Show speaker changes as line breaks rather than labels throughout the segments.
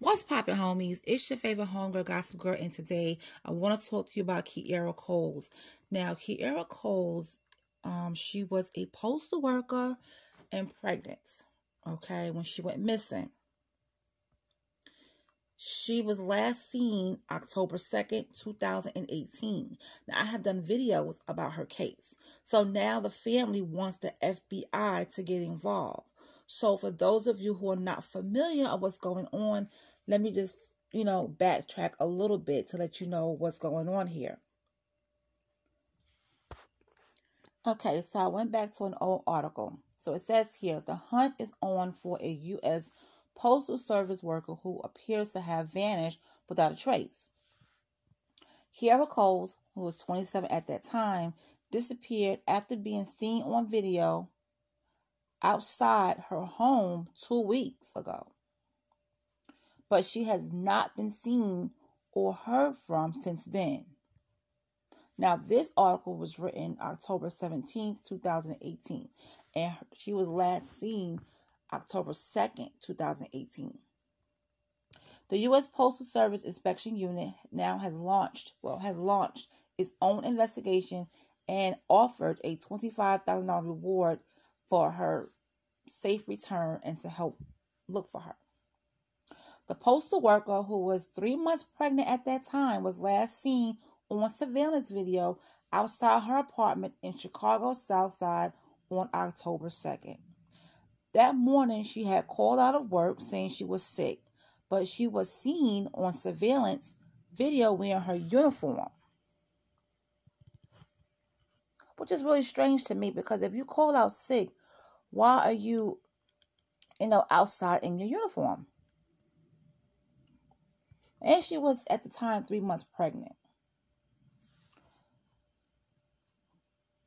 What's poppin', homies? It's your favorite homegirl, Gossip Girl, and today I want to talk to you about Kierra Coles. Now, Kierra Coles, she was a postal worker and pregnant, okay, when she went missing. She was last seen October 2nd, 2018. Now, I have done videos about her case. So now the family wants the FBI to get involved. So for those of you who are not familiar with what's going on, let me just, backtrack a little bit to let you know what's going on here. Okay, so I went back to an old article. So it says here, the hunt is on for a U.S. Postal Service worker who appears to have vanished without a trace. Kierra Coles, who was 27 at that time, disappeared after being seen on video outside her home 2 weeks ago. But she has not been seen or heard from since then. Now, this article was written October 17th, 2018, and she was last seen October 2nd, 2018. The U.S. Postal Service Inspection Unit now has launched its own investigation and offered a $25,000 reward for her safe return and to help look for her. The postal worker, who was 3 months pregnant at that time, was last seen on surveillance video outside her apartment in Chicago's South Side on October 2nd. That morning, she had called out of work saying she was sick, but she was seen on surveillance video wearing her uniform, which is really strange to me because if you call out sick, why are you, outside in your uniform? And she was at the time 3 months pregnant.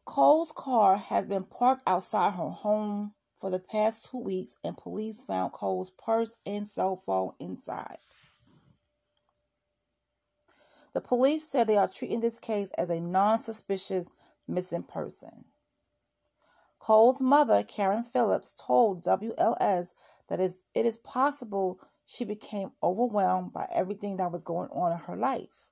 Cole's car has been parked outside her home for the past 2 weeks, and police found Cole's purse and cell phone inside. The police said they are treating this case as a non-suspicious missing person. Cole's mother, Karen Phillips, told WLS that it is possible she became overwhelmed by everything that was going on in her life.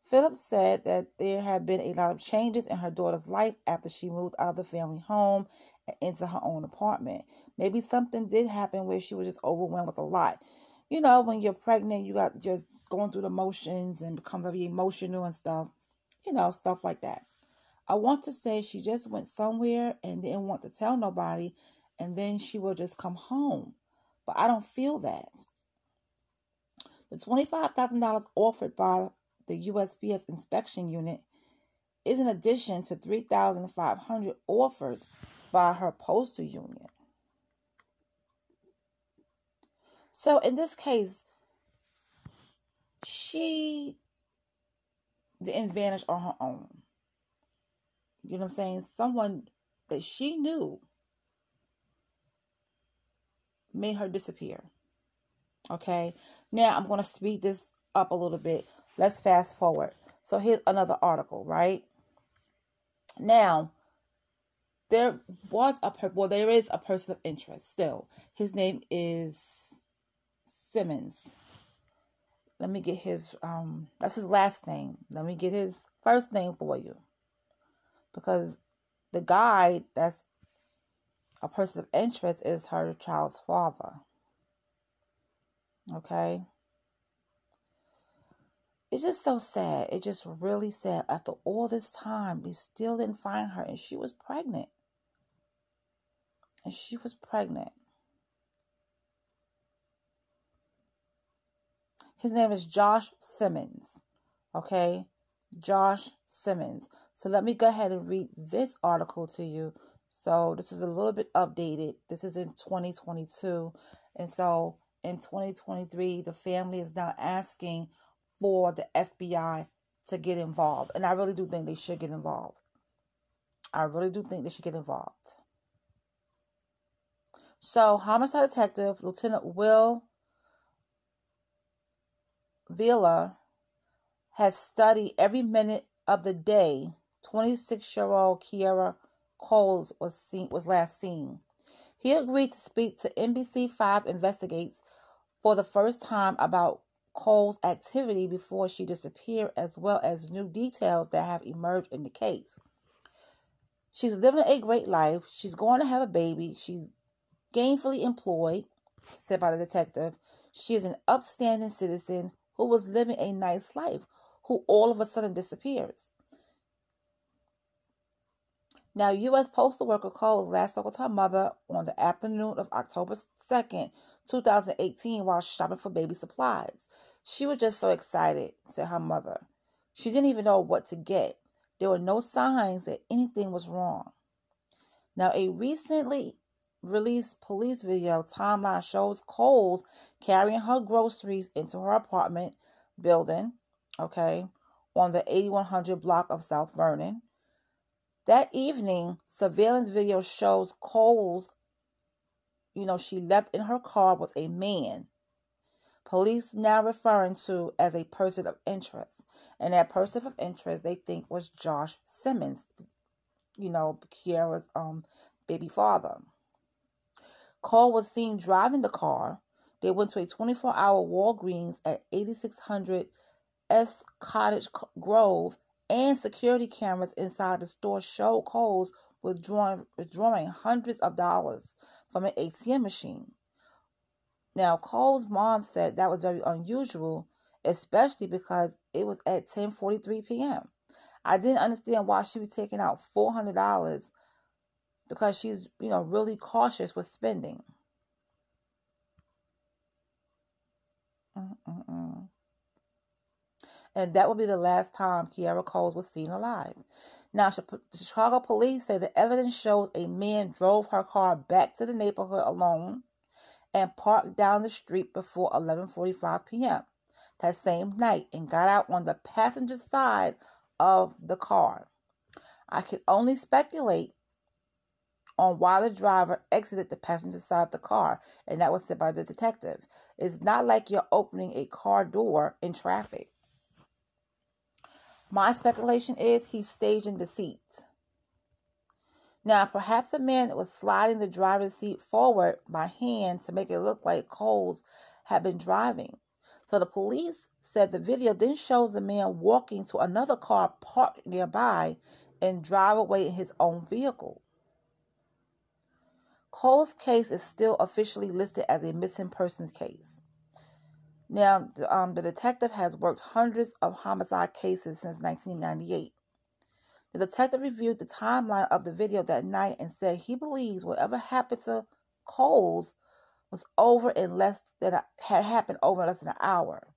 Phillips said that there had been a lot of changes in her daughter's life after she moved out of the family home and into her own apartment. Maybe something did happen where she was just overwhelmed with a lot. When you're pregnant, you got just going through the motions and become very emotional and stuff. Stuff like that. I want to say she just went somewhere and didn't want to tell nobody, and then she will just come home. But I don't feel that. The $25,000 offered by the USPS inspection unit is in addition to $3,500 offered by her postal union. So in this case, she didn't vanish on her own. You know what I'm saying? Someone that she knew made her disappear. Okay? Now, I'm going to speed this up a little bit. Let's fast forward. So, here's another article, right? Now, there is a person of interest still. His name is Simmons. Let me get his, that's his last name. Let me get his first name for you. Because the guy that's a person of interest is her child's father. Okay? It's just so sad. It's just really sad. After all this time, they still didn't find her. And she was pregnant. His name is Josh Simmons. Okay? Josh Simmons. So let me go ahead and read this article to you. So this is a little bit updated. This is in 2022. And so in 2023, the family is now asking for the FBI to get involved. And I really do think they should get involved. So, homicide detective Lieutenant Will Villa has studied every minute of the day 26-year-old Kierra Coles was last seen. He agreed to speak to NBC5 Investigates for the first time about Coles' activity before she disappeared, as well as new details that have emerged in the case. She's living a great life. She's going to have a baby. She's gainfully employed, said by the detective. She is an upstanding citizen who was living a nice life, who all of a sudden disappears. Now, U.S. postal worker Coles last spoke with her mother on the afternoon of October 2nd, 2018, while shopping for baby supplies. She was just so excited, said her mother. She didn't even know what to get. There were no signs that anything was wrong. Now, a recently released police video timeline shows Coles carrying her groceries into her apartment building, on the 8100 block of South Vernon. That evening, surveillance video shows Coles, she left in her car with a man. Police now referring to as a person of interest. And that person of interest they think was Josh Simmons, Kierra's baby father. Cole was seen driving the car. They went to a 24-hour Walgreens at 8600 S Cottage Grove, and security cameras inside the store showed Coles withdrawing hundreds of dollars from an ATM machine. Now, Cole's mom said that was very unusual, especially because it was at 10:43 p.m. I didn't understand why she was taking out $400 because she's, really cautious with spending. And that will be the last time Kierra Coles was seen alive. Now, Chicago police say the evidence shows a man drove her car back to the neighborhood alone and parked down the street before 11:45 p.m. that same night and got out on the passenger side of the car. I can only speculate on why the driver exited the passenger side of the car, and that was said by the detective. It's not like you're opening a car door in traffic. My speculation is he's staging deceit. Now, perhaps the man was sliding the driver's seat forward by hand to make it look like Coles had been driving. So the police said the video then shows the man walking to another car parked nearby and drive away in his own vehicle. Coles' case is still officially listed as a missing persons case. Now, the detective has worked hundreds of homicide cases since 1998. The detective reviewed the timeline of the video that night and said he believes whatever happened to Coles was had happened over less than an hour.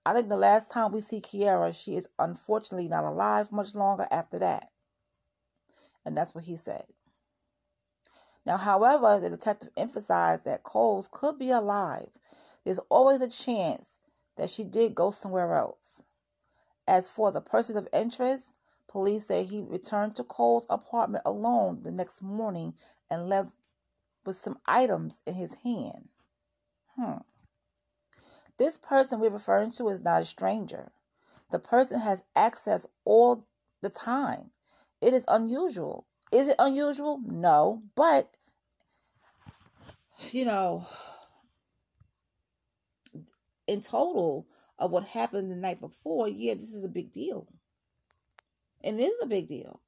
I think the last time we see Kierra, she is unfortunately not alive much longer after that. And that's what he said. Now, however, the detective emphasized that Coles could be alive. There's always a chance that she did go somewhere else. As for the person of interest, police say he returned to Coles' apartment alone the next morning and left with some items in his hand. This person we're referring to is not a stranger. The person has access all the time. It is unusual. Is it unusual? No, but, in total of what happened the night before, this is a big deal. And it is a big deal.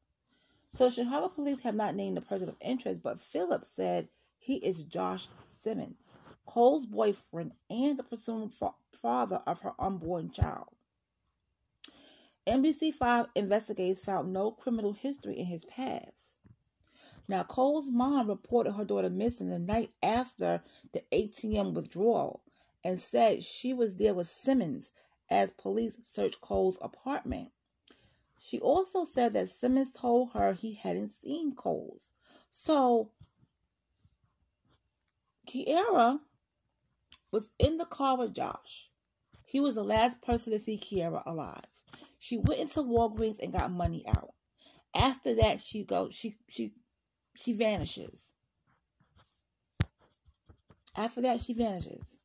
So Chicago police have not named the person of interest, but Phillips said he is Josh Simmons, Cole's boyfriend and the presumed father of her unborn child. NBC5 investigators found no criminal history in his past. Now, Cole's mom reported her daughter missing the night after the ATM withdrawal and said she was there with Simmons as police searched Cole's apartment. She also said that Simmons told her he hadn't seen Coles. So, Kierra was in the car with Josh. He was the last person to see Kierra alive. She went into Walgreens and got money out. After that, she vanishes. After that, she vanishes.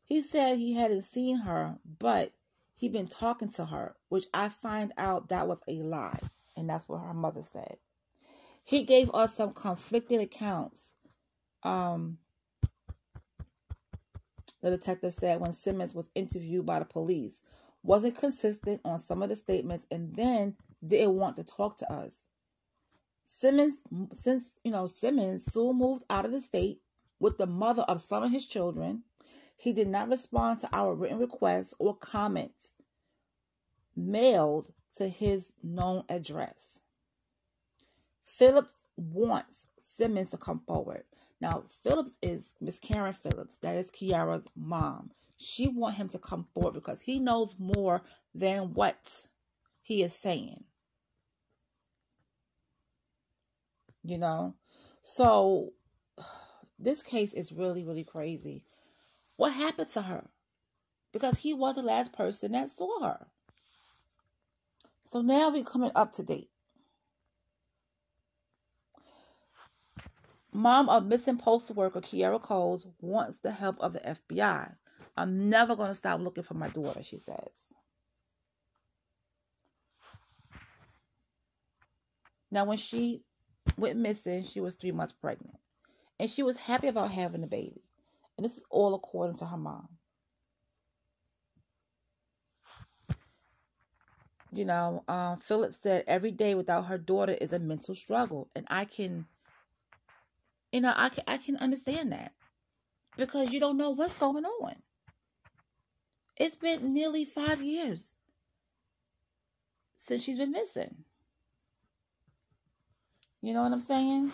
He said he hadn't seen her, but he'd been talking to her, which I find out that was a lie. And that's what her mother said. He gave us some conflicting accounts. The detective said when Simmons was interviewed by the police, wasn't consistent on some of the statements and then didn't want to talk to us. Simmons soon moved out of the state with the mother of some of his children. He did not respond to our written requests or comments mailed to his known address. Phillips wants Simmons to come forward. Now, Phillips is Miss Karen Phillips. That is Kierra's mom. She wants him to come forward because he knows more than what he is saying. You know? So, this case is really, really crazy. What happened to her? Because he was the last person that saw her. So now we're coming up to date. Mom of missing postal worker Kierra Coles wants the help of the FBI. I'm never going to stop looking for my daughter, she says. Now, when she went missing, she was 3 months pregnant. And she was happy about having a baby. And this is all according to her mom. You know, Phillips said every day without her daughter is a mental struggle. And I can understand that. Because you don't know what's going on. It's been nearly 5 years since she's been missing. You know what I'm saying?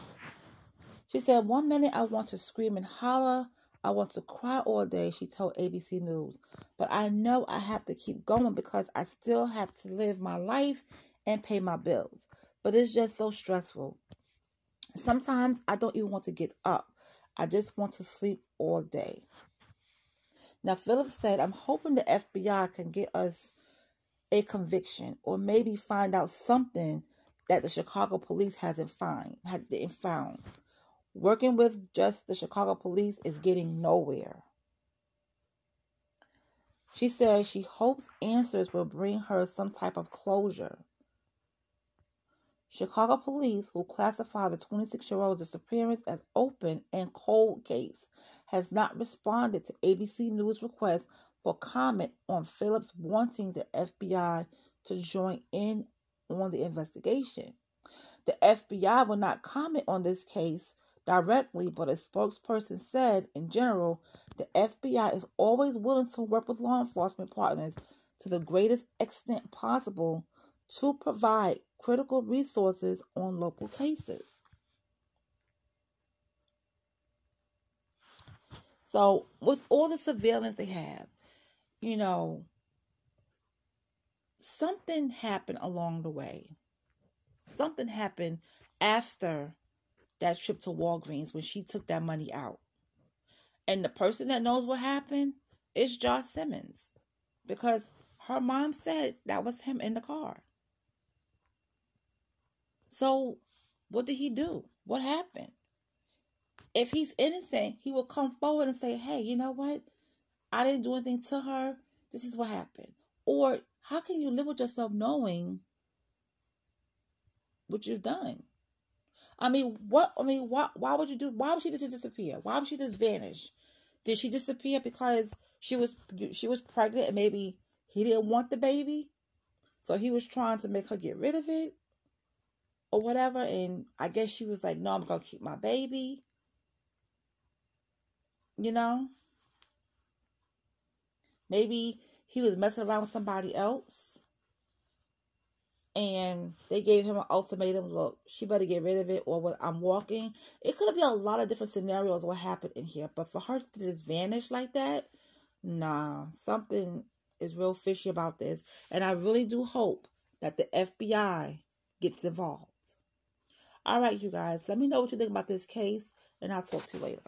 She said, 1 minute I want to scream and holler. I want to cry all day, she told ABC News. But I know I have to keep going because I still have to live my life and pay my bills. But it's just so stressful. Sometimes I don't even want to get up. I just want to sleep all day. Now, Phillips said, I'm hoping the FBI can get us a conviction or maybe find out something that the Chicago police didn't found. Working with just the Chicago police is getting nowhere. She says she hopes answers will bring her some type of closure. Chicago police, who classify the 26-year-old's disappearance as open and cold case, has not responded to ABC News' request for comment on Phillips wanting the FBI to join in on the investigation. The FBI will not comment on this case directly, but a spokesperson said, in general, the FBI is always willing to work with law enforcement partners to the greatest extent possible to provide critical resources on local cases. So, with all the surveillance they have, you know, something happened along the way. Something happened after that trip to Walgreens when she took that money out. And the person that knows what happened is Josh Simmons. Because her mom said that was him in the car. So, what did he do? What happened? If he's innocent, he will come forward and say, hey, you know what? I didn't do anything to her. This is what happened. Or, how can you live with yourself knowing what you've done? Why would you do? Why would she just disappear? Why would she just vanish? Did she disappear because she was pregnant and maybe he didn't want the baby? So he was trying to make her get rid of it or whatever. And I guess she was like, no, I'm going to keep my baby. You know? Maybe he was messing around with somebody else. And they gave him an ultimatum, look, she better get rid of it or when I'm walking. It could be a lot of different scenarios what happened in here. But for her to just vanish like that, nah, something is real fishy about this. And I really do hope that the FBI gets involved. All right, you guys, let me know what you think about this case, and I'll talk to you later.